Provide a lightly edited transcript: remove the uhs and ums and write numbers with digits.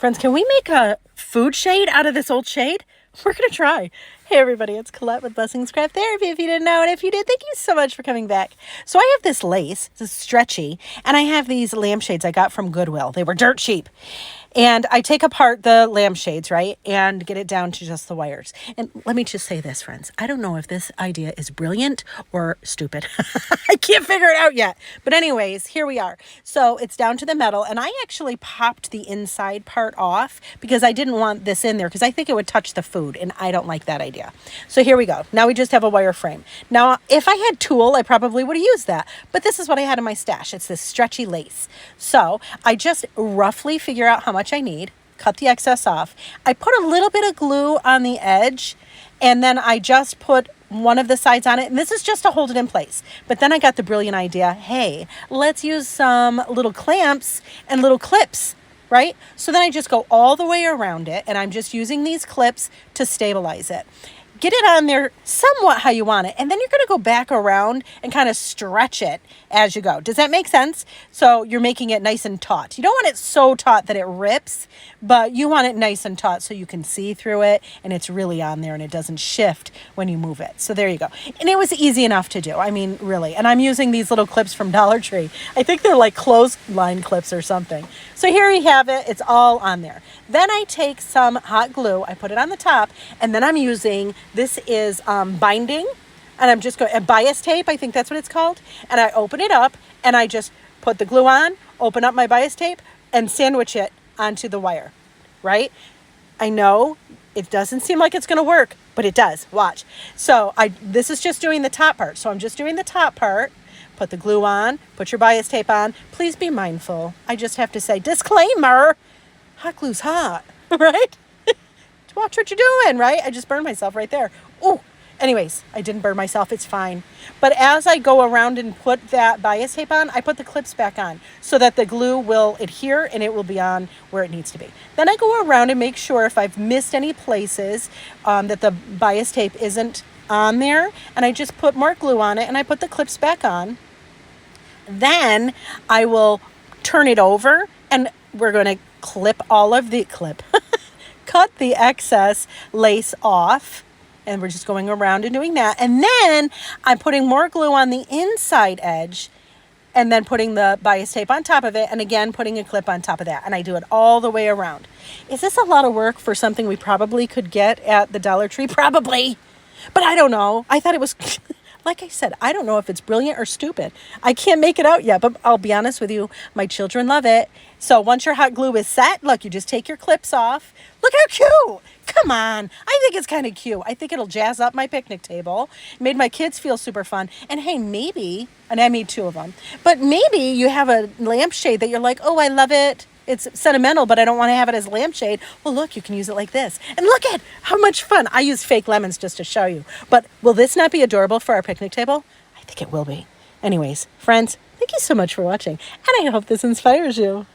Friends, can we make a food shade out of this old shade? We're going to try. Hey everybody, it's Colette with Blessings Craft Therapy, if you didn't know, and if you did, thank you so much for coming back. So I have this lace, it's stretchy, and I have these lampshades I got from Goodwill. They were dirt cheap. And I take apart the lampshades, right, and get it down to just the wires. And let me just say this, friends. I don't know if this idea is brilliant or stupid. I can't figure it out yet. But anyways, here we are. So it's down to the metal, and I actually popped the inside part off because I didn't want this in there because I think it would touch the food, and I don't like that idea. So here we go. Now we just have a wire frame. Now, if I had tulle, I probably would have used that. But this is what I had in my stash. It's this stretchy lace. So I just roughly figure out how much I need, cut the excess off. I put a little bit of glue on the edge, and then I just put one of the sides on it, and this is just to hold it in place. But then I got the brilliant idea, hey, let's use some little clamps and little clips, right? So then I just go all the way around it, and I'm just using these clips to stabilize it. Get it on there somewhat how you want it. And then you're going to go back around and kind of stretch it as you go. Does that make sense? So you're making it nice and taut. You don't want it so taut that it rips, but you want it nice and taut so you can see through it and it's really on there and it doesn't shift when you move it. So there you go. And it was easy enough to do. I mean, really. And I'm using these little clips from Dollar Tree. I think they're like clothesline clips or something. So here you have it. It's all on there. Then I take some hot glue. I put it on the top, and then I'm using, this is binding, and I'm just going, bias tape, I think that's what it's called. And I open it up, and I just put the glue on, open up my bias tape, and sandwich it onto the wire, right? I know it doesn't seem like it's going to work, but it does. Watch. So this is just doing the top part. So I'm just doing the top part. Put the glue on, put your bias tape on. Please be mindful. I just have to say, disclaimer, hot glue's hot, right? Watch what you're doing, right? I just burned myself right there. Oh, anyways, I didn't burn myself. It's fine. But as I go around and put that bias tape on, I put the clips back on so that the glue will adhere and it will be on where it needs to be. Then I go around and make sure if I've missed any places that the bias tape isn't on there, and I just put more glue on it and I put the clips back on. Then I will turn it over and we're going to clip all of the cut the excess lace off, and we're just going around and doing that. And then I'm putting more glue on the inside edge and then putting the bias tape on top of it, and again putting a clip on top of that, and I do it all the way around. Is this a lot of work for something we probably could get at the Dollar Tree? Probably, but I don't know. I thought it was like I said, I don't know if it's brilliant or stupid. I can't make it out yet, but I'll be honest with you, my children love it. So once your hot glue is set, look, you just take your clips off. Look how cute. Come on. I think it's kind of cute. I think it'll jazz up my picnic table. Made my kids feel super fun. And hey, maybe, and I made 2 of them, but maybe you have a lampshade that you're like, oh, I love it. It's sentimental, but I don't want to have it as a lampshade. Well, look, you can use it like this. And look at how much fun. I use fake lemons just to show you. But will this not be adorable for our picnic table? I think it will be. Anyways, friends, thank you so much for watching. And I hope this inspires you.